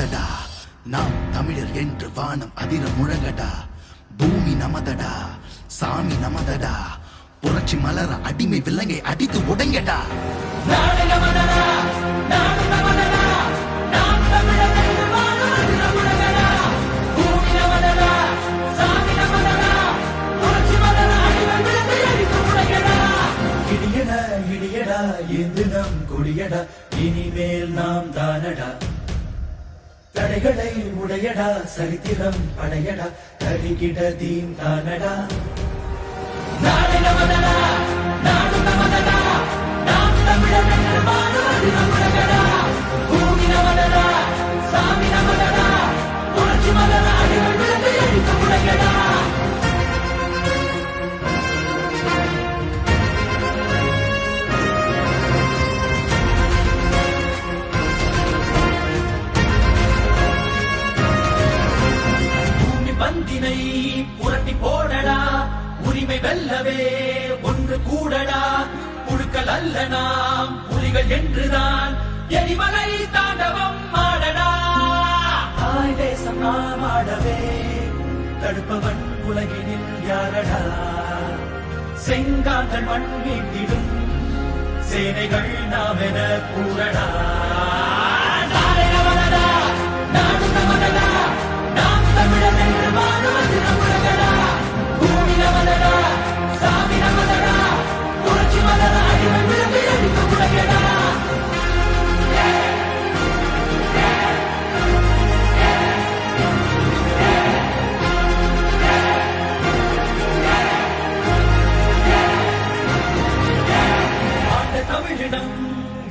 நமதடா, நாம் தமிழர் என்று வானம் அதிர முழங்கடா. பூமி நமதடா, சாமி நமதடா, புரட்சி மலர அடிமை விலங்கை அடித்து உடைங்கடா. நாடு நமதடா, நாடு நமதடா, நாம் தமிழர் என்று வானம் அதிர முழங்கடா. பூமி நமதடா, சாமி நமதடா, புரட்சி மலர அடிமை விலங்கை அடித்து உடைங்கடா. இடியடா இடியடா என்று நம் கொடியடா, இனிமேல் நாம் தானடா. தடைகளை உடையடா, சரித்திரம் படையடா, தருகிட தீம் தானடா. நாடு நமதடா, நாடு நமதடா, நாம் தமிழர் என்று வானம் அதிர முழங்கடா. பூமி நமதடா, சாமி நமதடா, புரட்சி மலர அடிமை விலங்கை அடித்து உடைங்கடா. பந்தினை புரட்டி போடடா, உரிமை வெல்லவே ஒன்று கூடடா. புழுக்கள் அல்ல நாம் புலிகள் என்றுதான் எரிமலை தாண்டவம் ஆடடா. தாய் தேசம் நாம் ஆடவே தடுப்பவன் உலகினில் யாரடா. செங்காந்தன் மண் மீட்டிடும் சேனைகள் நாம் என கூறடா. நாடு நமதடா, நாடு நமதடா, நாம் தமிழர் என்று வானம் அதிர முழங்கடா. பூமி நமதடா, சாமி நமதடா, புரட்சி மலர அடிமை விலங்கை அடித்து உடைங்கடா. ஆண்ட தமிழிடம்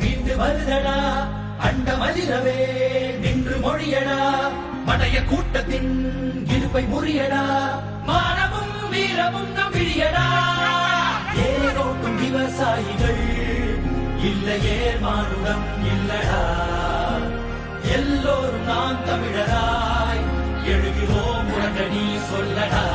மீண்டு வருதடா, அண்டம் அதிரவே நின்று மொழியடா. மடைய கூட்டத்தின் இருப்பை முறியடா, மானமும் வீரமும் நம் விழியடா. ஏரோட்டும் விவசாயிகள் இல்லையே மானுடம் இல்லடா. எல்லோரும் நாம் தமிழராய் எழுகிறோம், உறங்க நீ சொல்லடா.